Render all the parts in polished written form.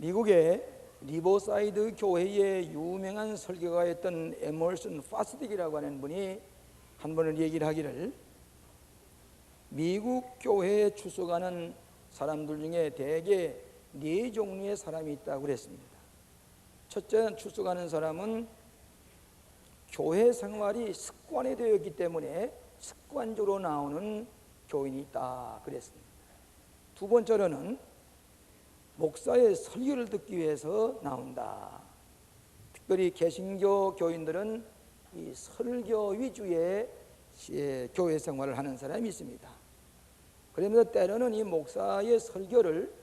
미국의 리버사이드 교회의 유명한 설교가였던 에머슨 파스딕이라고 하는 분이 한 번은 얘기를 하기를, 미국 교회에 출석하는 사람들 중에 대개 네 종류의 사람이 있다고 그랬습니다. 첫째, 출석하는 사람은 교회 생활이 습관이 되어 있기 때문에 습관적으로 나오는 교인이 있다 그랬습니다. 두 번째로는 목사의 설교를 듣기 위해서 나온다. 특별히 개신교 교인들은 이 설교 위주의 교회 생활을 하는 사람이 있습니다. 그러면서 때로는 이 목사의 설교를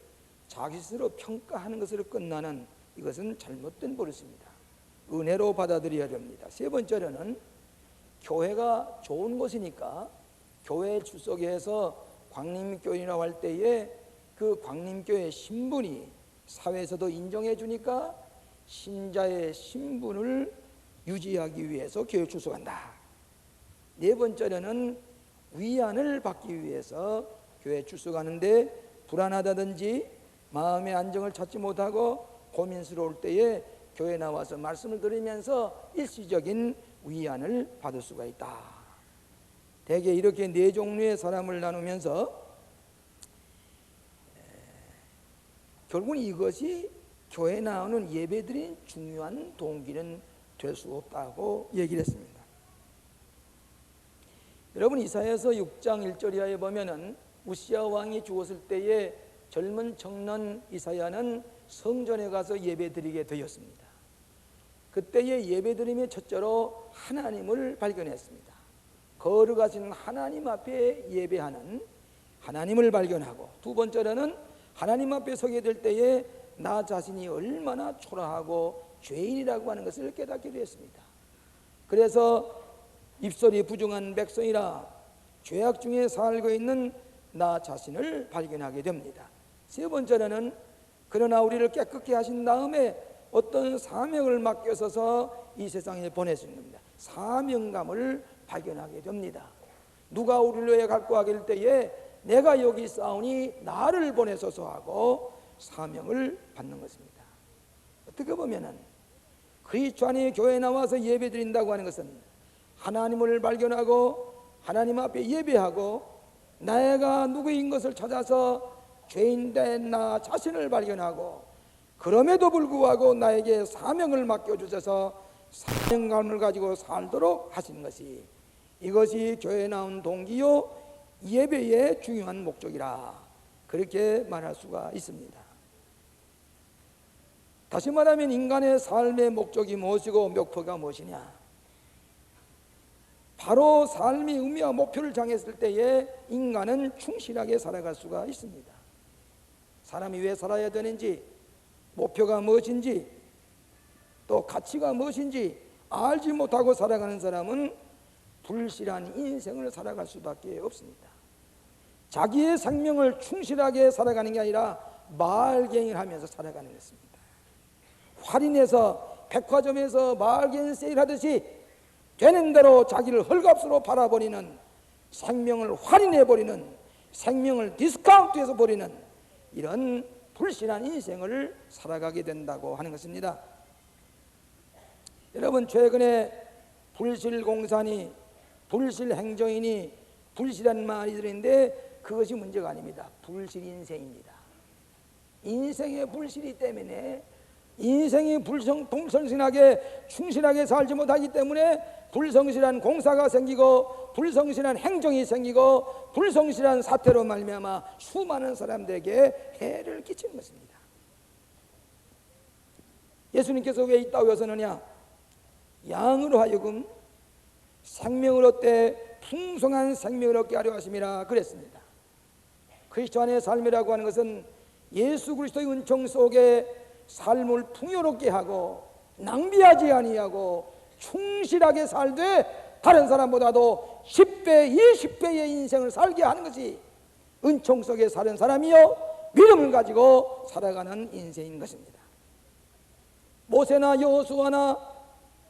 자기 스스로 평가하는 것으로 끝나는, 이것은 잘못된 버릇입니다. 은혜로 받아들여야 됩니다. 세 번째로는 교회가 좋은 곳이니까 교회에 출석해서 광림교인이라고 할 때에 그 광림교회 신분이 사회에서도 인정해 주니까 신자의 신분을 유지하기 위해서 교회에 출석한다. 네 번째로는 위안을 받기 위해서 교회에 출석하는데, 불안하다든지 마음의 안정을 찾지 못하고 고민스러울 때에 교회에 나와서 말씀을 들으면서 일시적인 위안을 받을 수가 있다. 대개 이렇게 네 종류의 사람을 나누면서 결국은 이것이 교회에 나오는 예배드린 중요한 동기는 될 수 없다고 얘기를 했습니다. 여러분, 이사야서 6장 1절 이하에 보면은 우시야 왕이 죽었을 때에 젊은 청년 이사야는 성전에 가서 예배드리게 되었습니다. 그때의 예배드림의 첫째로 하나님을 발견했습니다. 거룩하신 하나님 앞에 예배하는 하나님을 발견하고, 두 번째로는 하나님 앞에 서게 될 때에 나 자신이 얼마나 초라하고 죄인이라고 하는 것을 깨닫게 되었습니다. 그래서 입술이 부정한 백성이라 죄악 중에 살고 있는 나 자신을 발견하게 됩니다. 세 번째로는 그러나 우리를 깨끗게 하신 다음에 어떤 사명을 맡겨서서 이 세상에 보내신 겁니다. 사명감을 발견하게 됩니다. 누가 우리를 위해 갖고 가길 때에 내가 여기 있사오니 나를 보내소서 하고 사명을 받는 것입니다. 어떻게 보면은 그리스도 안에 교회에 나와서 예배 드린다고 하는 것은 하나님을 발견하고 하나님 앞에 예배하고 내가 누구인 것을 찾아서 죄인된 나 자신을 발견하고, 그럼에도 불구하고 나에게 사명을 맡겨주셔서 사명감을 가지고 살도록 하신 것이, 이것이 교회에 나온 동기요 예배의 중요한 목적이라 그렇게 말할 수가 있습니다. 다시 말하면 인간의 삶의 목적이 무엇이고 목표가 무엇이냐? 바로 삶의 의미와 목표를 정했을 때에 인간은 충실하게 살아갈 수가 있습니다. 사람이 왜 살아야 되는지, 목표가 무엇인지, 또 가치가 무엇인지 알지 못하고 살아가는 사람은 불실한 인생을 살아갈 수밖에 없습니다. 자기의 생명을 충실하게 살아가는 게 아니라 말갱이를 하면서 살아가는 것입니다. 할인해서 백화점에서 말갱이 세일하듯이 되는 대로 자기를 헐값으로 팔아버리는, 생명을 할인해버리는, 생명을 디스카운트해서 버리는 이런 불신한 인생을 살아가게 된다고 하는 것입니다. 여러분, 최근에 불실공산이, 불실행정인이, 불실한 말이 들었는데 그것이 문제가 아닙니다. 불실인생입니다. 인생의 불실이 때문에, 인생이 불성실하게 충실하게 살지 못하기 때문에 불성실한 공사가 생기고 불성실한 행정이 생기고 불성실한 사태로 말미암아 수많은 사람들에게 해를 끼치는 것입니다. 예수님께서 왜 이 땅에 오셨느냐? 양으로 하여금 생명을 얻되 풍성한 생명을 얻게 하려 하심이라 그랬습니다. 그리스도 안의 삶이라고 하는 것은 예수 그리스도의 은총 속에 삶을 풍요롭게 하고 낭비하지 아니하고 충실하게 살되 다른 사람보다도 10배, 20배의 인생을 살게 하는 것이 은총 속에 사는 사람이요 믿음을 가지고 살아가는 인생인 것입니다. 모세나 여호수아나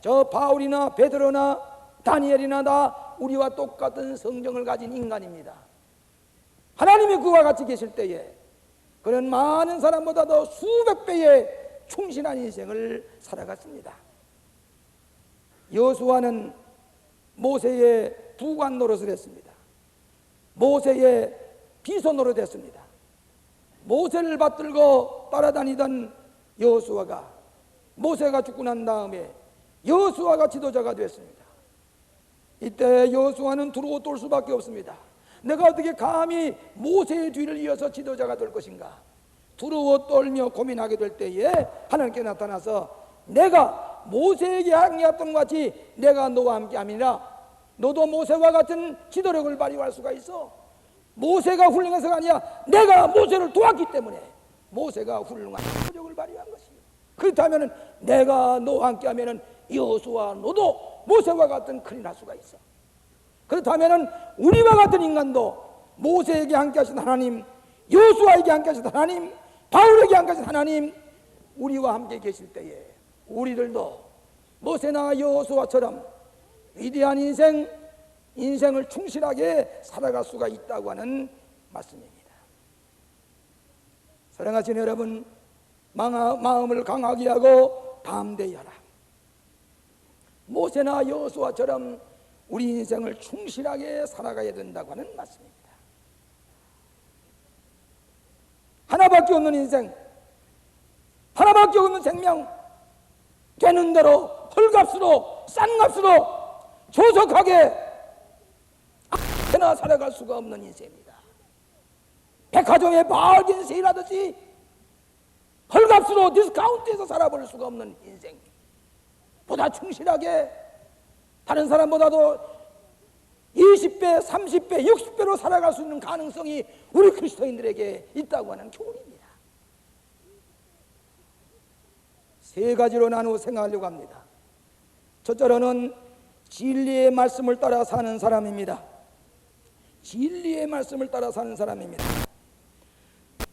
저 바울이나 베드로나 다니엘이나 다 우리와 똑같은 성정을 가진 인간입니다. 하나님이 그와 같이 계실 때에 그는 많은 사람보다도 수백 배의 충실한 인생을 살아갔습니다. 여호수아는 모세의 부관 노릇을 했습니다. 모세의 비서 노릇했습니다. 모세를 받들고 따라다니던 여호수아가 모세가 죽고 난 다음에 여호수아가 지도자가 됐습니다. 이때 여호수아는 두려워 떨 수밖에 없습니다. 내가 어떻게 감히 모세의 뒤를 이어서 지도자가 될 것인가? 두려워 떨며 고민하게 될 때에 하나님께 나타나서 내가 모세에게 항의했던 것 같이 내가 너와 함께 함이라. 너도 모세와 같은 지도력을 발휘할 수가 있어. 모세가 훌륭해서가 아니야. 내가 모세를 도왔기 때문에 모세가 훌륭한 지도력을 발휘한 것이요. 그렇다면 내가 너와 함께 하면 여호수아 너도 모세와 같은 큰일 날 수가 있어. 그렇다면 우리와 같은 인간도 모세에게 함께 하신 하나님, 여호수아에게 함께 하신 하나님, 바울에게 함께 하신 하나님, 우리와 함께 계실 때에 우리들도 모세나 여호수아처럼 위대한 인생을 충실하게 살아갈 수가 있다고 하는 말씀입니다. 사랑하시는 여러분, 마음을 강하게 하고 담대히 하라. 모세나 여호수아처럼 우리 인생을 충실하게 살아가야 된다고 하는 말씀입니다. 하나밖에 없는 인생, 하나밖에 없는 생명, 되는 대로 헐값으로 싼 값으로 조속하게 아무나 살아갈 수가 없는 인생입니다. 백화점에 바긴 세일하듯이 헐값으로 디스카운트해서 살아볼 수가 없는 인생, 보다 충실하게 다른 사람보다도 20배, 30배, 60배로 살아갈 수 있는 가능성이 우리 그리스도인들에게 있다고 하는 교훈입니다. 세 가지로 나누어 생각하려고 합니다. 첫째로는 진리의 말씀을 따라 사는 사람입니다. 진리의 말씀을 따라 사는 사람입니다.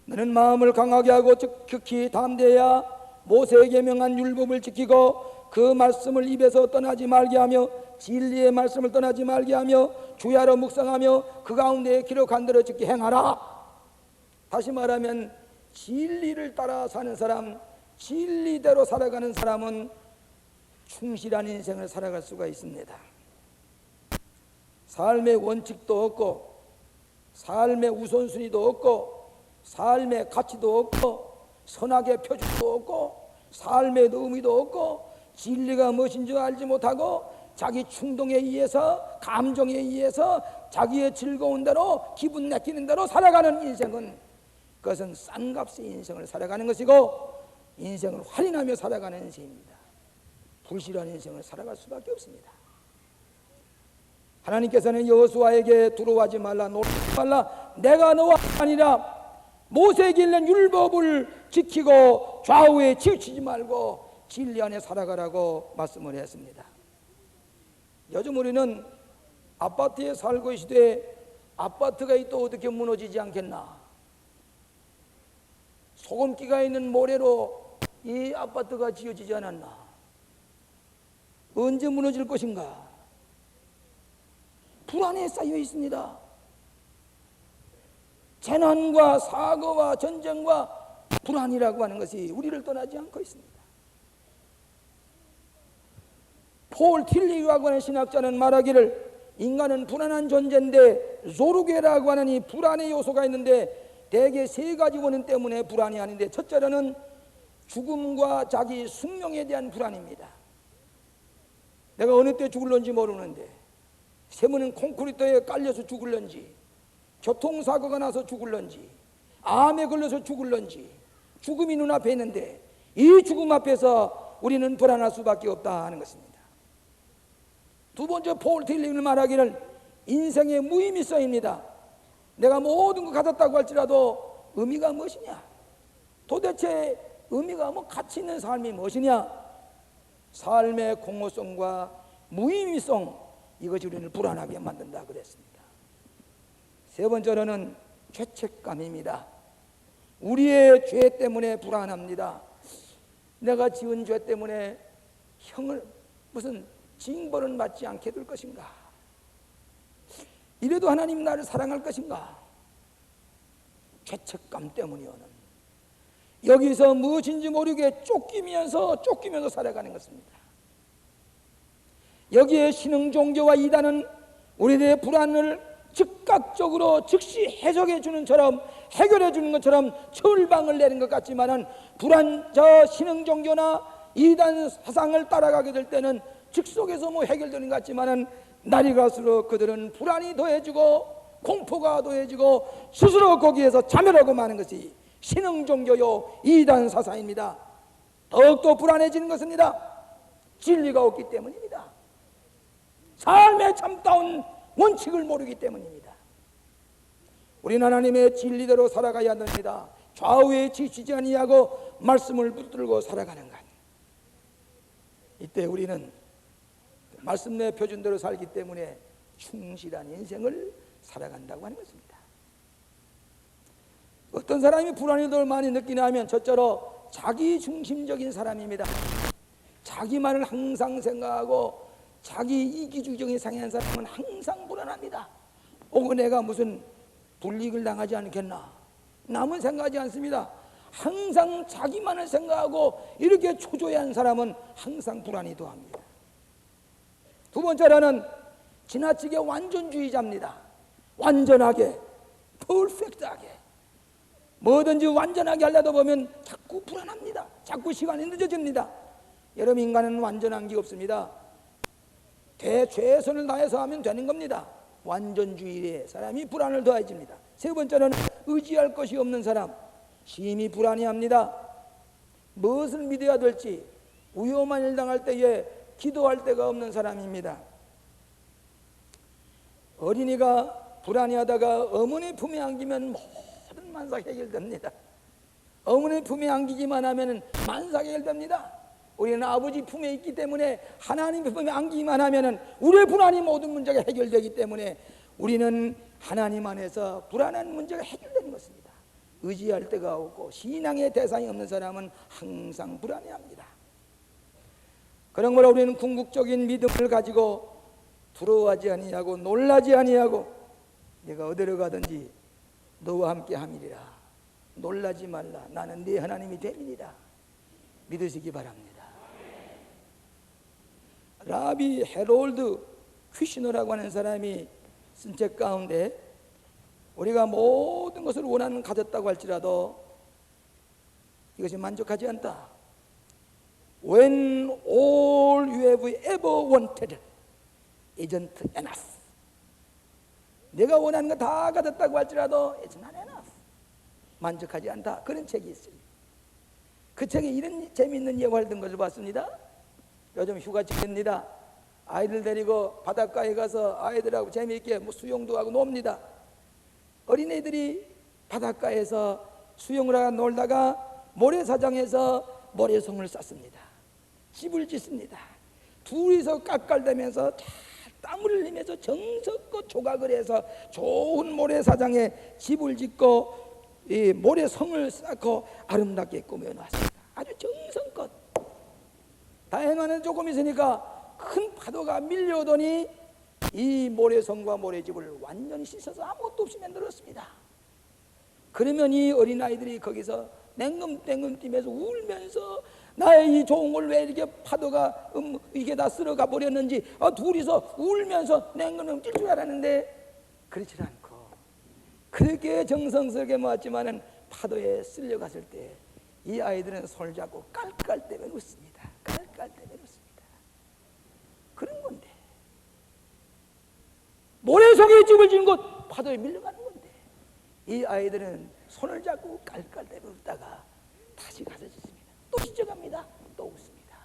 너는 마음을 강하게 하고 극히 담대해야 모세에게 명한 율법을 지키고 그 말씀을 입에서 떠나지 말게 하며 진리의 말씀을 떠나지 말게 하며 주야로 묵상하며 그 가운데 기록한 대로 지키 행하라. 다시 말하면 진리를 따라 사는 사람, 진리대로 살아가는 사람은 충실한 인생을 살아갈 수가 있습니다. 삶의 원칙도 없고 삶의 우선순위도 없고 삶의 가치도 없고 선악의 표준도 없고 삶의 의미도 없고 진리가 무엇인지 알지 못하고 자기 충동에 의해서 감정에 의해서 자기의 즐거운 대로 기분 내키는 대로 살아가는 인생은 그것은 싼 값의 인생을 살아가는 것이고 인생을 할인하며 살아가는 인생입니다. 불실한 인생을 살아갈 수밖에 없습니다. 하나님께서는 여호수아에게 두려워하지 말라, 놀라지 말라, 내가 너와 아니라 모세에게 있는 율법을 지키고 좌우에 치우치지 말고 진리 안에 살아가라고 말씀을 했습니다. 요즘 우리는 아파트에 살고 있으되 아파트가 또 어떻게 무너지지 않겠나? 소금기가 있는 모래로 이 아파트가 지어지지 않았나? 언제 무너질 것인가? 불안에 쌓여 있습니다. 재난과 사고와 전쟁과 불안이라고 하는 것이 우리를 떠나지 않고 있습니다. 폴 틸리라고 하는 신학자는 말하기를 인간은 불안한 존재인데 조르게라고 하는 이 불안의 요소가 있는데 대개 세 가지 원인 때문에 불안이 아닌데 첫째로는 죽음과 자기 숙명에 대한 불안입니다. 내가 어느 때 죽을런지 모르는데 세모는 콘크리트에 깔려서 죽을런지 교통사고가 나서 죽을런지 암에 걸려서 죽을런지 죽음이 눈앞에 있는데 이 죽음 앞에서 우리는 불안할 수밖에 없다 하는 것입니다. 두 번째 폴 틸링을 말하기를 인생의 무의미성입니다. 내가 모든 거 가졌다고 할지라도 의미가 무엇이냐? 도대체 의미가 가치 있는 삶이 무엇이냐? 삶의 공허성과 무의미성, 이것이 우리를 불안하게 만든다 그랬습니다. 세 번째로는 죄책감입니다. 우리의 죄 때문에 불안합니다. 내가 지은 죄 때문에 무슨 징벌은 받지 않게 될 것인가? 이래도 하나님 나를 사랑할 것인가? 죄책감 때문이 오는 여기서 무엇인지 모르게 쫓기면서 살아가는 것입니다. 여기에 신흥 종교와 이단은 우리들의 불안을 즉각적으로 즉시 해석해 주는 처럼, 해결해 주는 것처럼 처방을 내는 것 같지만은 신흥 종교나 이단 사상을 따라가게 될 때는 즉석에서 해결되는 것 같지만은 날이 갈수록 그들은 불안이 더해지고 공포가 더해지고 스스로 거기에서 자멸하고 마는 것이 신흥 종교요 이단 사상입니다. 더욱더 불안해지는 것입니다. 진리가 없기 때문입니다. 삶의 참다운 원칙을 모르기 때문입니다. 우리는 하나님의 진리대로 살아가야 합니다. 좌우에 지치지 아니하고 말씀을 붙들고 살아가는 것. 이때 우리는 말씀 내 표준대로 살기 때문에 충실한 인생을 살아간다고 하는 것입니다. 어떤 사람이 불안을 더 많이 느끼냐 하면 첫째로 자기 중심적인 사람입니다. 자기만을 항상 생각하고 자기 이기주의적인 상한 사람은 항상 불안합니다. 혹은 내가 무슨 불이익을 당하지 않겠나, 남은 생각하지 않습니다. 항상 자기만을 생각하고 이렇게 초조해한 사람은 항상 불안이 더합니다. 두 번째로는 지나치게 완전주의자입니다. 완전하게, 퍼펙트하게 뭐든지 완전하게 하려다 보면 자꾸 불안합니다. 자꾸 시간이 늦어집니다. 여러분, 인간은 완전한 게 없습니다. 최선을 다해서 하면 되는 겁니다. 완전주의의 사람이 불안을 더해집니다. 세 번째는 의지할 것이 없는 사람, 심히 불안해합니다. 무엇을 믿어야 될지 위험한 일 당할 때에 기도할 데가 없는 사람입니다. 어린이가 불안해하다가 어머니 품에 안기면 모든 만사 해결됩니다. 어머니 품에 안기기만 하면 만사 해결됩니다. 우리는 아버지 품에 있기 때문에, 하나님의 품에 안기기만 하면 우리의 불안이 모든 문제가 해결되기 때문에 우리는 하나님 안에서 불안한 문제가 해결되는 것입니다. 의지할 데가 없고 신앙의 대상이 없는 사람은 항상 불안해합니다. 그러므로 우리는 궁극적인 믿음을 가지고 두려워하지 아니하고 놀라지 아니하고 내가 어디로 가든지 너와 함께 함이리라. 놀라지 말라. 나는 네 하나님이 됨이니라. 믿으시기 바랍니다. 라비 헤롤드 퀴시너라고 하는 사람이 쓴 책 가운데 우리가 모든 것을 원하는 가졌다고 할지라도 이것이 만족하지 않다. When all you have ever wanted isn't enough. 내가 원하는 거 다 가졌다고 할지라도 it's not enough. 만족하지 않다. 그런 책이 있습니다. 그 책에 이런 재미있는 예화를 든 것을 봤습니다. 요즘 휴가철입니다. 아이들 데리고 바닷가에 가서 아이들하고 재미있게 수영도 하고 놉니다. 어린애들이 바닷가에서 수영을 하고 놀다가 모래사장에서 모래성을 쌓습니다. 집을 짓습니다. 둘이서 깎아대면서 땀을 흘리면서 정성껏 조각을 해서 좋은 모래사장에 집을 짓고 이 모래성을 쌓고 아름답게 꾸며놨습니다. 아주 정성껏. 다행히는 조금 있으니까 큰 파도가 밀려오더니 이 모래성과 모래집을 완전히 씻어서 아무것도 없이 만들었습니다. 그러면 이 어린아이들이 거기서 냉금냉금 뛰면서 울면서 나의 이 좋은 걸 왜 이렇게 파도가 이게 다 쓸어가 버렸는지 둘이서 울면서 냉금냉금 뛸 줄 알았는데 그렇지 않고 그렇게 정성스럽게 모았지만은 파도에 쓸려갔을 때 이 아이들은 손을 잡고 깔깔대며 웃습니다. 깔깔대며 웃습니다. 그런 건데 모래성에 집을 지은 것 파도에 밀려가는 건데 이 아이들은 손을 잡고 깔깔대며 웃다가 다시 가서 짓습니다. 또 시작합니다. 또 웃습니다.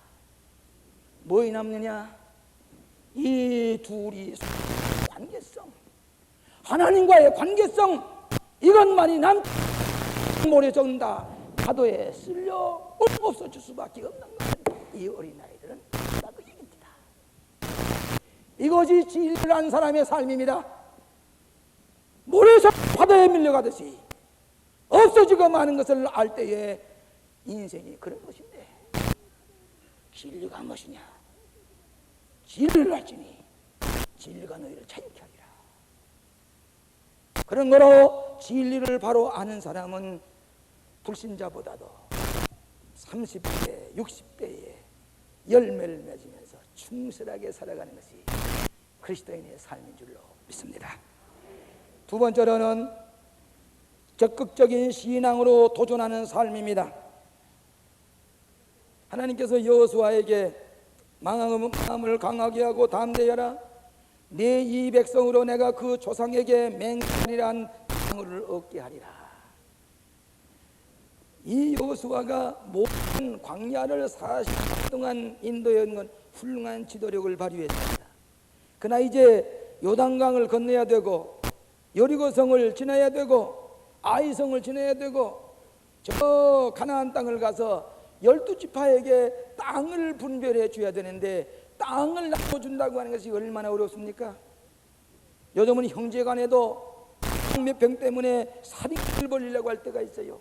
뭐이 남느냐? 이 둘이 관계성, 하나님과의 관계성, 이것만이 남 모래성 다 파도에 쓸려 없어질 수밖에 없는 것은 이 어린아이들은 다 그 얘기입니다. 이것이 진실한 사람의 삶입니다. 모래성 파도에 밀려가듯이 없어지고 마는 것을 알 때에 인생이 그런 것인데 진리가 무엇이냐? 진리를 알지니 진리가 너희를 자유케 하리라. 그런 거로 진리를 바로 아는 사람은 불신자보다도 30대, 60대에 열매를 맺으면서 충실하게 살아가는 것이 그리스도인의 삶인 줄로 믿습니다. 두 번째로는 적극적인 신앙으로 도전하는 삶입니다. 하나님께서 여호수아에게 마음을 강하게 하고 담대하라. 내 이 백성으로 내가 그 조상에게 맹세하리란 땅을 얻게 하리라. 이 여호수아가 모든 광야를 40년 동안 인도한 건 훌륭한 지도력을 발휘했습니다. 그러나 이제 요단강을 건너야 되고 여리고성을 지나야 되고 아이성을 지나야 되고 저 가나안 땅을 가서 12지파에게 땅을 분별해 줘야 되는데 땅을 나눠준다고 하는 것이 얼마나 어렵습니까? 요즘은 형제간에도 몇 병 때문에 살인을 벌이려고 할 때가 있어요.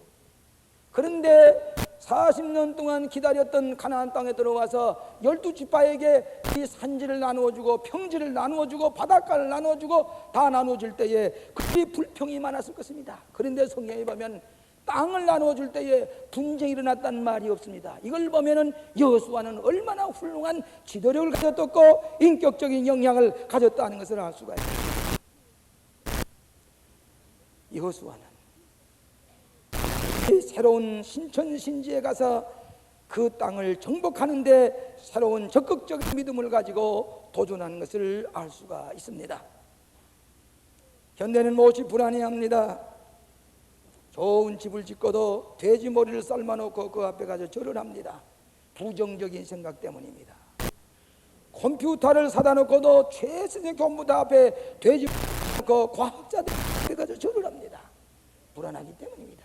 그런데 40년 동안 기다렸던 가나안 땅에 들어와서 12지파에게 이 산지를 나누어주고 평지를 나누어주고 바닷가를 나누어주고 다 나누어줄 때에 그리 불평이 많았을 것입니다. 그런데 성경에 보면 땅을 나누어줄 때에 분쟁이 일어났다는 말이 없습니다. 이걸 보면은 여호수아는 얼마나 훌륭한 지도력을 가졌었고 인격적인 영향을 가졌다는 것을 알 수가 있습니다. 여호수아는 새로운 신천신지에 가서 그 땅을 정복하는데 새로운 적극적인 믿음을 가지고 도전하는 것을 알 수가 있습니다. 현대는 무엇이 불안해합니다. 좋은 집을 짓고도 돼지 머리를 삶아놓고 그 앞에 가서 절을 합니다. 부정적인 생각 때문입니다. 컴퓨터를 사다 놓고도 최신의 컴퓨터 앞에 돼지 놓고 과학자들 앞에 가서 절을 합니다. 불안하기 때문입니다.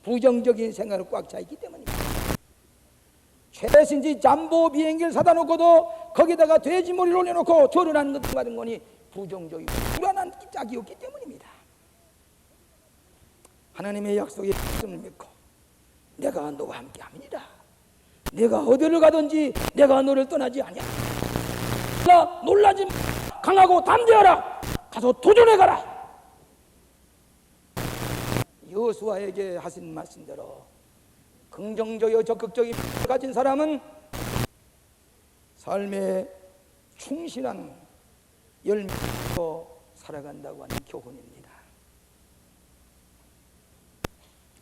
부정적인 생각을 꽉 차 있기 때문입니다. 최신지 잠보 비행기를 사다 놓고도 거기다가 돼지 머리를 올려놓고 절을 하는 것 같은 거니 부정적이고 불안한 짝이었기 때문입니다. 하나님의 약속의 말씀을 믿고 내가 너와 함께 함이니라. 내가 어디를 가든지 내가 너를 떠나지 아니야. 놀라지 마. 강하고 담대하라. 가서 도전해가라. 여호수아에게 하신 말씀대로 긍정적이고 적극적인 믿음을 가진 사람은 삶에 충실한 열매로 살아간다고 하는 교훈입니다.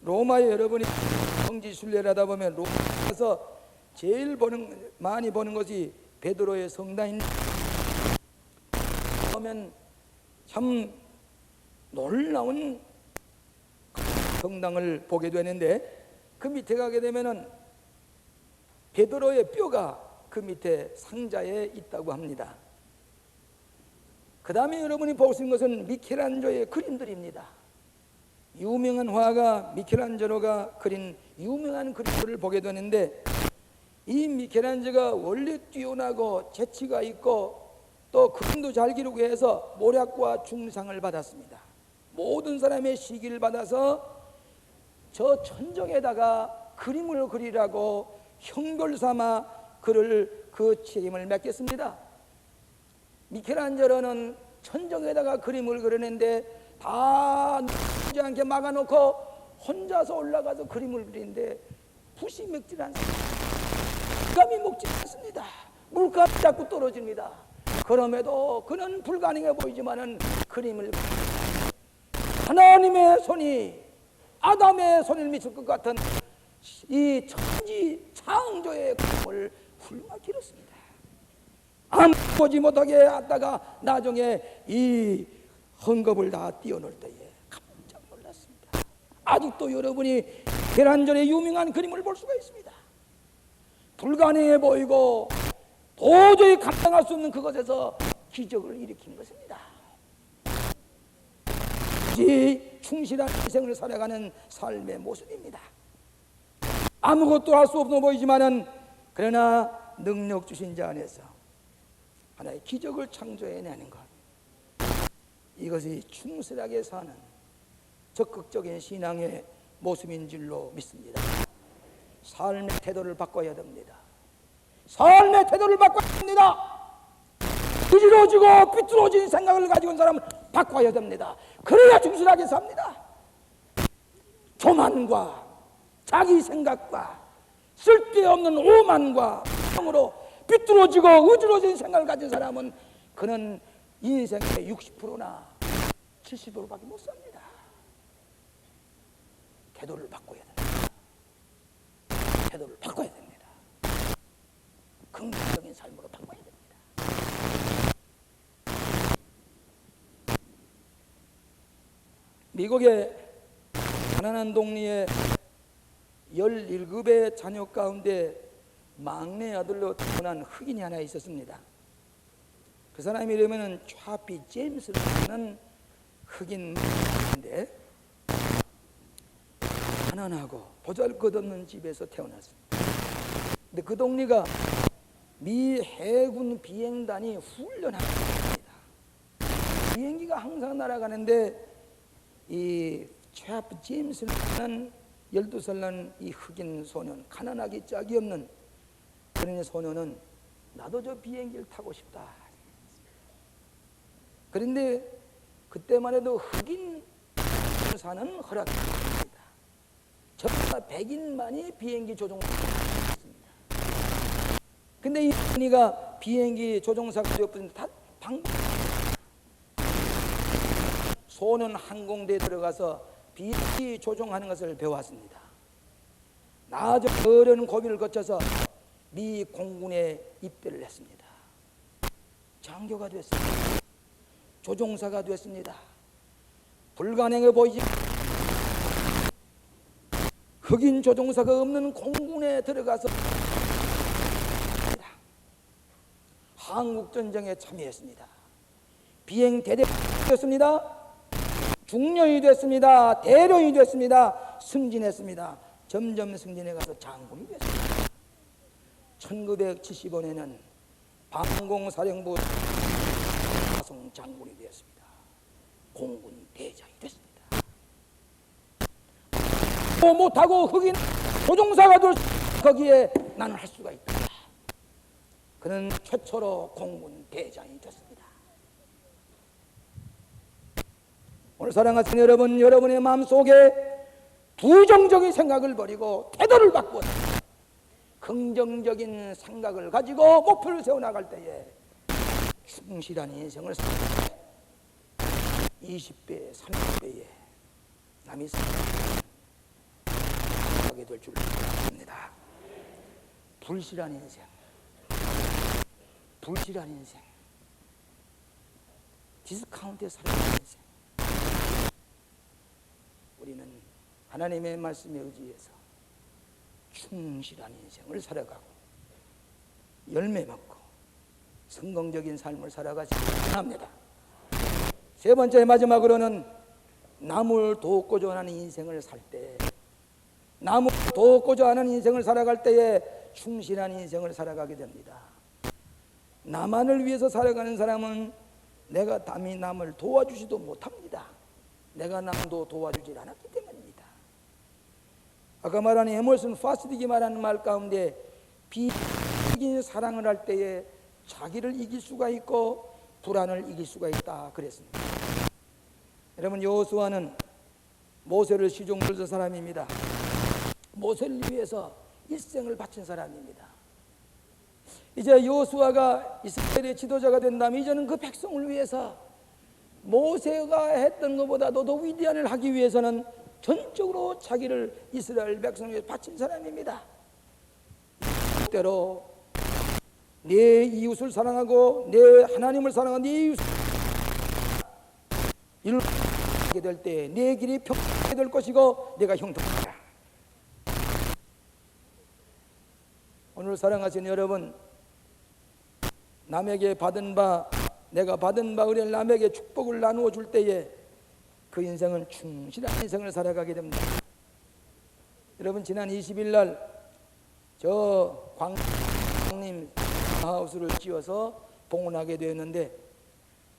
로마에 여러분이 성지 순례를 하다 보면 로마에서 제일 많이 보는 것이 베드로의 성당입니다. 보면 참 놀라운 성당을 보게 되는데 그 밑에 가게 되면은 베드로의 뼈가 그 밑에 상자에 있다고 합니다. 그 다음에 여러분이 볼 수 있는 것은 미켈란젤로의 그림들입니다. 유명한 화가 미켈란젤로가 그린 유명한 그림들을 보게 되는데 이 미켈란젤로가 원래 뛰어나고 재치가 있고 또 그림도 잘 기르고 해서 모략과 중상을 받았습니다. 모든 사람의 시기를 받아서 저 천정에다가 그림을 그리라고 형벌 삼아 그를 그 책임을 맡겼습니다. 미켈란젤로는 천정에다가 그림을 그리는데 다 누지 않게 막아놓고 혼자서 올라가서 그림을 그리는데 붓이 먹질 않습니다. 물감이 먹지 않습니다. 물감이 자꾸 떨어집니다. 그럼에도 그는 불가능해 보이지만은 그림을 하나님의 손이 아담의 손을 미칠 것 같은 이 천지 창조의 그림을 훌륭하게 그렸습니다. 아무 보지 못하게 하다가 나중에 이 헝겊을 다 띄워놓을 때에 깜짝 놀랐습니다. 아직도 여러분이 계란절의 유명한 그림을 볼 수가 있습니다. 불가능해 보이고 도저히 감당할 수 없는 그것에서 기적을 일으킨 것입니다. 이 충실한 인생을 살아가는 삶의 모습입니다. 아무것도 할 수 없어 보이지만은 그러나 능력 주신 자 안에서 하나의 기적을 창조해내는 것, 이것이 충실하게 사는 적극적인 신앙의 모습인 줄로 믿습니다. 삶의 태도를 바꿔야 됩니다. 삶의 태도를 바꿔야 됩니다. 뒤집어지고 삐뚤어진 생각을 가지고 있는 사람은 바꿔야 됩니다. 그래야 충실하게 삽니다. 교만과 자기 생각과 쓸데없는 오만과 으로 비뚤어지고 어지러진 생각을 가진 사람은 그는 인생의 60%나 70%밖에 못 삽니다. 태도를 바꿔야 됩니다. 태도를 바꿔야 됩니다. 긍정적인 삶으로 바꿔야 됩니다. 미국의 가난한 동리에 17의 자녀 가운데 막내 아들로 태어난 흑인이 하나 있었습니다. 그 사람 이름은 차피 제임스라는 흑인인데 가난하고 보잘것없는 집에서 태어났습니다. 근데 그 동리가 미 해군 비행단이 훈련하고 있습니다. 비행기가 항상 날아가는데 이 차피 제임스라는 12살 난 이 흑인 소년, 가난하기 짝이 없는 그런 소년은 나도 저 비행기를 타고 싶다. 그런데 그때만 해도 흑인 사는 허락입니다. 저가 백인만이 비행기 조종사였습니다. 근데 이 흑인이가 비행기 조종사가 되었는데 다 소년 항공대에 들어가서 비행기 조종하는 것을 배웠습니다. 나중 어려운 고비를 거쳐서 미 공군에 입대를 했습니다. 장교가 됐습니다. 조종사가 됐습니다. 불가능해 보이지 흑인 조종사가 없는 공군에 들어가서 한국전쟁에 참여했습니다. 비행 대대였습니다. 중령이 됐습니다. 대령이 됐습니다. 승진했습니다. 점점 승진해 가서 장군이 됐습니다. 1975년에는 방공사령부 화성 장군이 되었습니다. 공군 대장이 됐습니다. 못하고 흑인 조종사가 될 거기에 나는 할 수가 있다. 그는 최초로 공군 대장이 됐습니다. 오늘 사랑하시는 여러분, 여러분의 마음속에 부정적인 생각을 버리고 태도를 바꾸어 긍정적인 생각을 가지고 목표를 세워나갈 때에 충실한 인생을 살게 20배, 30배에 남이 살게 될 줄 믿습니다. 불실한 인생, 불실한 인생, 디스카운트에 살아가는 인생. 우리는 하나님의 말씀에 의지해서 충실한 인생을 살아가고 열매 맺고 성공적인 삶을 살아가시기 바랍니다. 세 번째 마지막으로는 남을 돕고자 하는 인생을 살 때, 남을 돕고자 하는 인생을 살아갈 때에 충실한 인생을 살아가게 됩니다. 나만을 위해서 살아가는 사람은 내가 남이 남을 도와주지도 못합니다. 내가 남도 도와주질 않았기 때문입니다. 아까 말한 에머슨 파스딕이 말하는 말 가운데 비이긴 사랑을 할 때에 자기를 이길 수가 있고 불안을 이길 수가 있다 그랬습니다. 여러분, 여호수아는 모세를 시종으로 둔 사람입니다. 모세를 위해서 일생을 바친 사람입니다. 이제 여호수아가 이스라엘의 지도자가 된다면 이제는 그 백성을 위해서 모세가 했던 것보다도 더 위대한 일을 하기 위해서는 전적으로 자기를 이스라엘 백성을 위해 바친 사람입니다. 때로 내 이웃을 사랑하고 내 하나님을 사랑하고 내 이웃을 이를 하게 될 때 내 길이 평안하게 될 것이고 내가 형통하리라. 오늘 사랑하시는 여러분, 남에게 받은 바 내가 받은 바 의뢰 남에게 축복을 나누어 줄 때에 그 인생은 충실한 인생을 살아가게 됩니다. 여러분, 지난 20일 날 저 광님 하우스를 지어서 봉헌하게 되었는데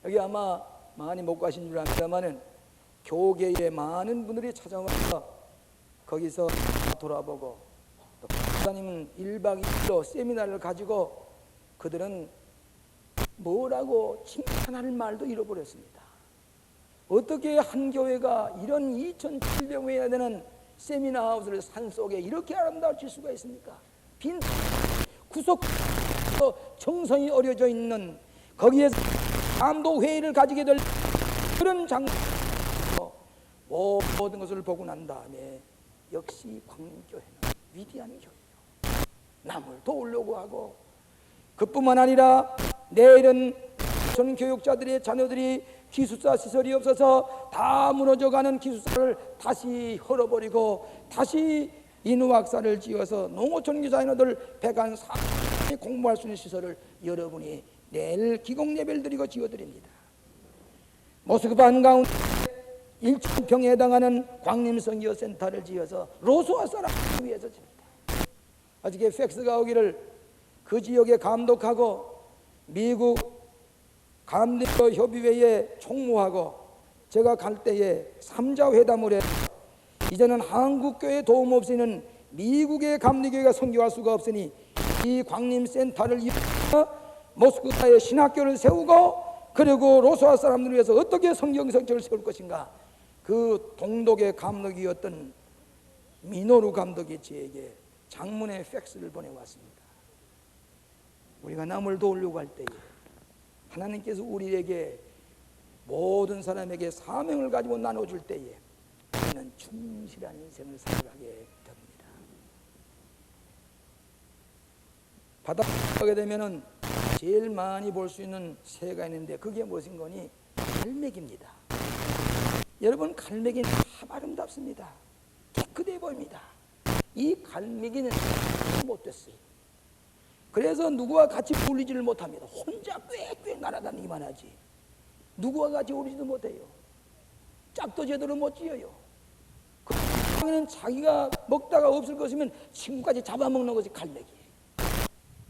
여기 아마 많이 못 가신 줄 압니다만은 교계에 많은 분들이 찾아와서 거기서 돌아보고 또 목사님은 1박 2일로 세미나를 가지고 그들은 뭐라고 칭찬할 말도 잃어버렸습니다. 어떻게 한 교회가 이런 2,700명이나 되는 세미나 하우스를 산속에 이렇게 아름다워질 수가 있습니까? 빈 구석 정성이 어려져 있는 거기에서 감독 회의를 가지게 될 그런 장소에서 모든 것을 보고 난 다음에 역시 광림교회는 위대한 교회요. 남을 도우려고 하고, 그뿐만 아니라 내일은 전 교육자들의 자녀들이 기숙사 시설이 없어서 다 무너져가는 기숙사를 다시 헐어버리고 다시 인후학사를 지어서 농어촌 자녀들 104명이 공부할 수 있는 시설을 여러분이 내일 기공 예배를 드리고 지어드립니다. 모스크바 한가운데 1,000평에 해당하는 광림선교센터를 지어서 로스와 사람을 위해서 집니다. 어저께 팩스가 오기를 그 지역에 감독하고 미국 감리교 협의회에 총무하고 제가 갈 때에 3자 회담을 해서 이제는 한국교회 도움 없이는 미국의 감리교회가 선교할 수가 없으니 이 광림센터를 이용해서 모스크바에 신학교를 세우고, 그리고 로스와 사람들을 위해서 어떻게 성경성처를 세울 것인가, 그 동독의 감독이었던 미노루 감독이 저에게 장문의 팩스를 보내왔습니다. 우리가 남을 도우려고 할 때에 하나님께서 우리에게 모든 사람에게 사명을 가지고 나눠줄 때에 우리는 충실한 인생을 살아가게 됩니다. 바다에 되면은 제일 많이 볼 수 있는 새가 있는데 그게 무슨 거니? 갈매기입니다. 여러분, 갈매기는 참 아름답습니다. 깨끗해 보입니다. 이 갈매기는 못됐어요. 그래서 누구와 같이 어울리지를 못합니다. 혼자 꽥꽥 날아다니기만 하지 누구와 같이 어울리지도 못해요. 짝도 제대로 못 지어요. 그는 자기가 먹다가 없을 것이면 친구까지 잡아먹는 것이 갈매기예요.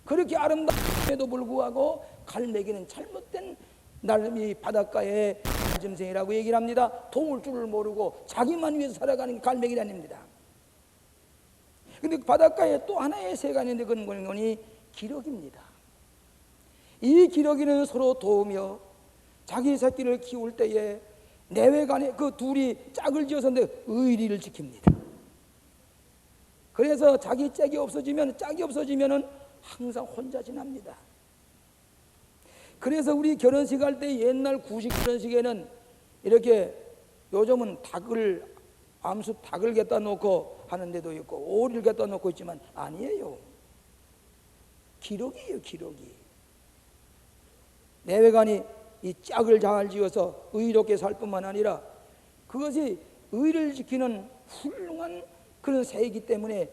그렇게 아름다움에도 불구하고 갈매기는 잘못된 나름이 바닷가의 짐승이라고 얘기를 합니다. 도울 줄을 모르고 자기만 위해서 살아가는 갈매기랍니다. 그런데 바닷가에 또 하나의 새가 있는데 그건 뭐니? 기러기입니다. 이 기러기는 서로 도우며 자기 새끼를 키울 때에 내외간에 그 둘이 짝을 지어서 의리를 지킵니다. 그래서 자기 짝이 없어지면은 항상 혼자 지납니다. 그래서 우리 결혼식 할 때 옛날 구식 결혼식에는 이렇게 요즘은 암수 닭을 갖다 놓고 하는 데도 있고 오리를 갖다 놓고 있지만 아니에요. 기러기예요, 기러기. 내외간이 이 짝을 잘 지어서 의롭게 살 뿐만 아니라 그것이 의를 지키는 훌륭한 그런 새이기 때문에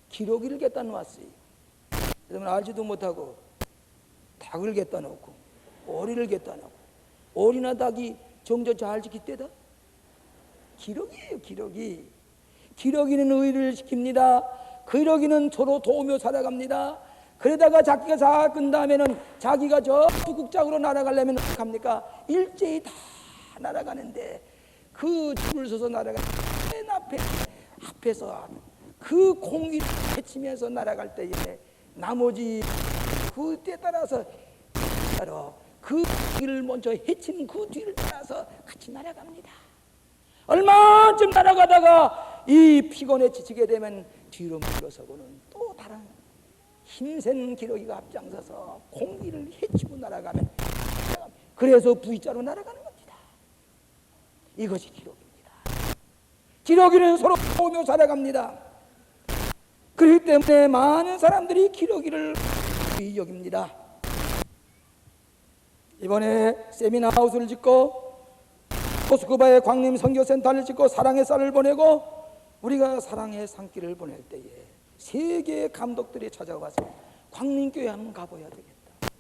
기러기를 갖다 놓았어요. 여러분 알지도 못하고 닭을 갖다 놓고 오리를 갖다 놓고, 오리나 닭이 정저 잘 지킬 때다? 기러기예요, 기러기. 기러기는 의를 지킵니다. 기러기는 서로 도우며 살아갑니다. 그러다가 자기가 잘 끈 다음에는 자기가 저 북극장으로 날아가려면 어떻게 합니까? 일제히 다 날아가는데 그 줄을 서서 날아가는 맨 앞에서 그 공기를 헤치면서 날아갈 때에 나머지 그때 따라서 그 길을 먼저 헤친 그 뒤를 따라서 같이 날아갑니다. 얼마쯤 날아가다가 이 피곤에 지치게 되면 뒤로 물러서고는 또 다른 힘센 기러기가 앞장서서 공기를 헤치고 날아가면, 그래서 V자로 날아가는 겁니다. 이것이 기러기입니다. 기러기는 서로 도우며 살아갑니다. 그렇기 때문에 많은 사람들이 기러기를 귀히 여깁니다. 이번에 세미나하우스를 짓고 모스크바의 광림 선교센터를 짓고 사랑의 쌀을 보내고 우리가 사랑의 산길을 보낼 때에 세계의 감독들이 찾아와서 광림교회 한번 가봐야 되겠다.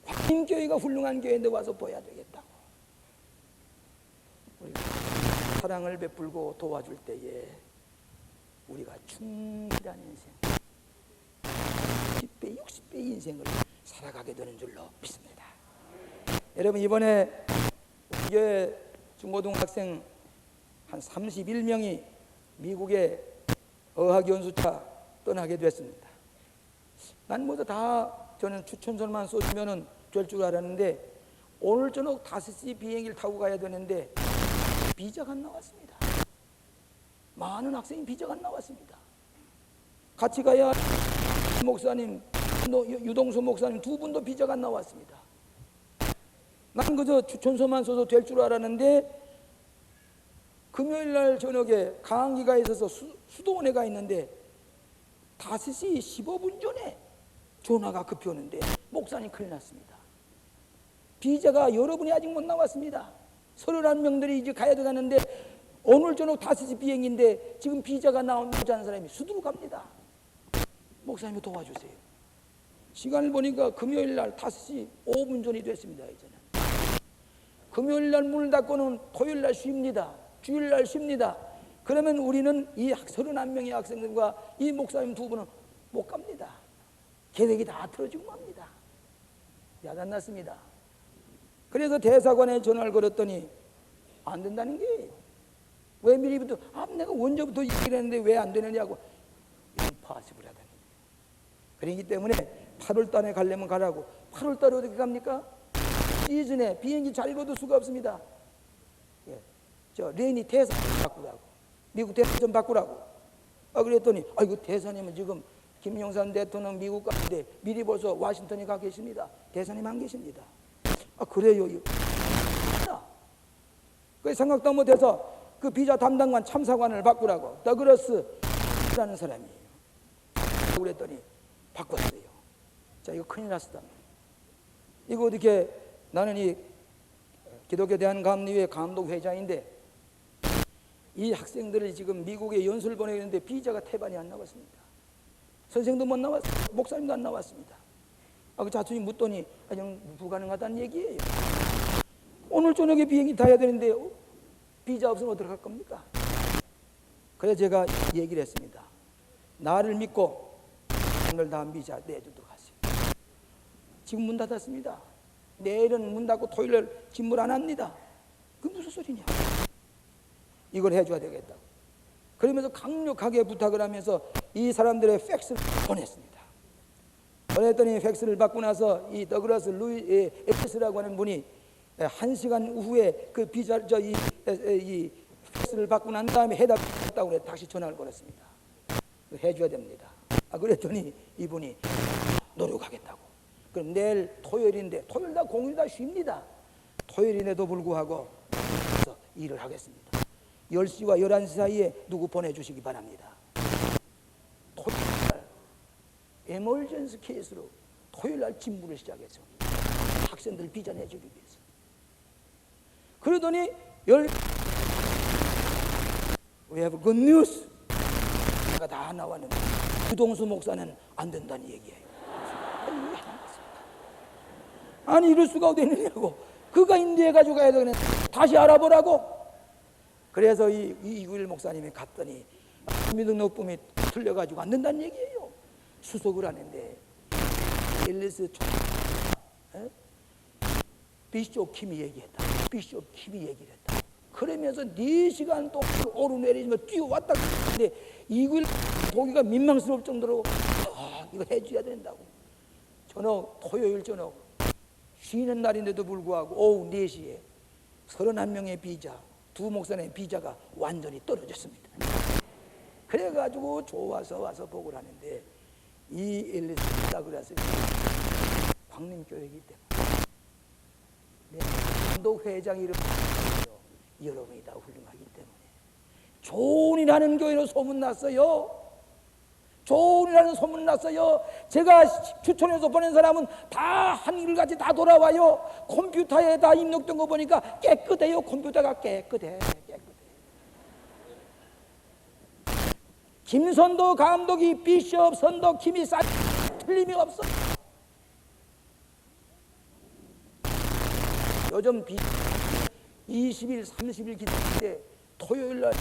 광림교회가 훌륭한 교회인데 와서 봐야 되겠다고. 우리가 사랑을 베풀고 도와줄 때에 우리가 충실한 인생, 10배, 60배 인생을 살아가게 되는 줄로 믿습니다. 여러분 이번에 우리 중고등학생 한 31명이 미국에 어학연수차 떠나게 됐습니다. 난 모두 다 저는 추천서만 써주면 될 줄 알았는데 오늘 저녁 5시 비행기를 타고 가야 되는데 비자가 안 나왔습니다. 많은 학생이 비자가 안 나왔습니다. 같이 가야 목사님, 유동수 목사님 두 분도 비자가 안 나왔습니다. 난 그저 추천서만 써서 될 줄 알았는데 금요일 날 저녁에 강의가 있어서 수도원에 가 있는데 5시 15분 전에 전화가 급히 오는데 목사님 큰일 났습니다. 비자가 여러분이 아직 못 나왔습니다. 31명들이 이제 가야 되는데 오늘 저녁 5시 비행인데 지금 비자가 나오지 않은 사람이 수두로 갑니다. 목사님이 도와주세요. 시간을 보니까 금요일 날 5시 5분 전이 됐습니다. 이제는 금요일 날 문을 닫고는 토요일 날 쉽니다. 주일 날 쉽니다. 그러면 우리는 이 31명의 학생들과 이 목사님 두 분은 못 갑니다. 계획이 다 틀어지고 맙니다. 야단났습니다. 그래서 대사관에 전화를 걸었더니 안 된다는 거예요. 왜 미리부터 내가 언제부터 얘기를 했는데 왜 안 되느냐고 임파서블 하다니. 그렇기 때문에 8월 달에 가려면 가라고. 8월 달에 어떻게 갑니까? 시즌에 비행기 자리를 얻을 수가 없습니다. 저 레니 대사 바꾸라고. 미국 대사 좀 바꾸라고. 그랬더니 이거 대사님은 지금 김영삼 대통령 미국 가는데 미리 벌써 워싱턴에 가 계십니다. 대사님 안 계십니다. 그래요. 그 생각도 못해서 그 비자 담당관 참사관을 바꾸라고. 더글러스라는 사람이에요. 그랬더니 바꿨어요. 자, 이거 큰일 났다. 이거 어떻게, 나는 이 기독교 대한감리회 감독회장인데 이 학생들을 지금 미국에 연수를 보내는데 비자가 태반이 안 나왔습니다. 선생도 못 나왔습니다. 목사님도 안 나왔습니다. 그 자손이 묻더니 그냥 불가능하다는 얘기예요. 오늘 저녁에 비행기 타야 되는데 비자 없으면 어떻게 할 겁니까? 그래서 제가 얘기를 했습니다. 나를 믿고 오늘 다음 비자 내주도록 하세요. 지금 문 닫았습니다. 내일은 문 닫고 토요일날 진물 안 합니다. 그게 무슨 소리냐? 이걸 해줘야 되겠다고. 그러면서 강력하게 부탁을 하면서 이 사람들의 팩스를 보냈습니다. 보냈더니 팩스를 받고 나서 이 더글라스 루이 에피스라고 하는 분이 1시간 후에 그 비자 이 팩스를 받고 난 다음에 해답했다고 그래 다시 전화를 걸었습니다. 해줘야 됩니다. 그랬더니 이분이 노력하겠다고. 그럼 내일 토요일인데 토요일 다 공휴일 다 쉽니다. 토요일인데도 불구하고 일을 하겠습니다. 10시와 11시 사이에 누구 보내주시기 바랍니다. 토요일날 에멀전스 케이스로 토요일날 직무를 시작해서 학생들 비자 내주기 위해서. 그러더니 We have good news. 다 나왔는데 유동수 목사는 안 된다는 얘기예요. 아니 이럴 수가 어디 있느냐고. 그가 인도해가지고 가야 되겠네. 다시 알아보라고. 그래서 이 이구일 목사님이 갔더니 민등록범이 틀려가지고 안 된다는 얘기예요. 수속을 하는데 앨리스 비숍 킴이 얘기했다. 비숍 킴이 얘기를 했다. 그러면서 4시간 동안 오르내리며 뛰어왔다. 근데 이구일 보기가 민망스러울 정도로 이거 해줘야 된다고. 저녁 토요일 저녁 쉬는 날인데도 불구하고 오후 4시에 31명의 비자, 두 목사님의 비자가 완전히 떨어졌습니다. 그래가지고 좋아서 와서 보고를 하는데 이 엘리스다 그래서 광림교회이기 때문에 감독회장 이름 여러분이 다 훌륭하기 때문에 좋은 일하는 교회로 소문났어요. 좋은 일하는 소문났어요. 제가 추천해서 보낸 사람은 다 한결같이 다 돌아와요. 컴퓨터에 다 입력된 거 보니까 깨끗해요. 컴퓨터가 깨끗해. 김선도 감독이 비숍 선도 김이 쌀 틀림이 없어. 요즘 20일 30일 기다리는데 토요일날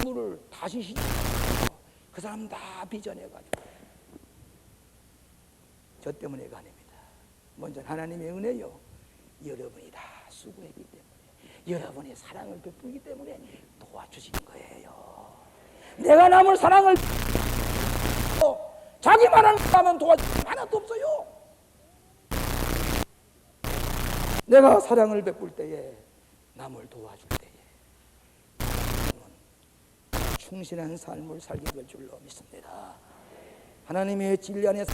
물을 다시 시작해요. 그 사람 다 비전해가지고 저 때문에 가냅니다. 먼저 하나님의 은혜요. 여러분이 다 수고했기 때문에 여러분의 사랑을 베풀기 때문에 도와주시는 거예요. 내가 남을 사랑을 자기만 하면 도와주는 하나도 없어요. 내가 사랑을 베풀 때에 남을 도와줄 때에 충실한 삶을 살게 될 줄로 믿습니다. 하나님의 진리 안에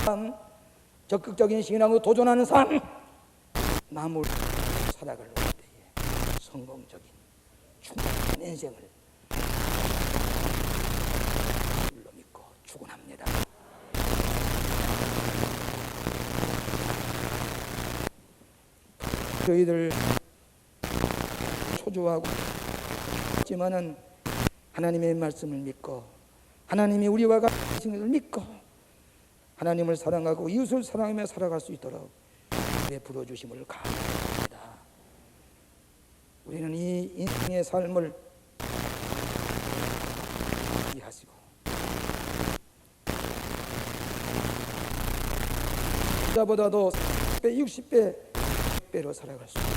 삶, 적극적인 신앙으로 도전하는 삶, 나무를 살아갈 때에 성공적인 충분한 인생을 줄로 믿고 축원합니다. 저희들 초조하고 있지만은 하나님의 말씀을 믿고 하나님이 우리와 같은 것을 믿고 하나님을 사랑하고 이웃을 사랑하며 살아갈 수 있도록 베풀어 주심을 감사합니다. 우리는 이 인생의 삶을 이해하시고 자보다도 40배, 60배, 100배로 살아갈 수 있도록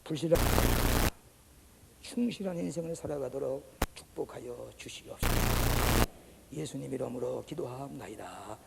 불신한 충실한 인생을 살아가도록 축복하여 주시옵소서. 예수님 이름으로 기도하옵나이다.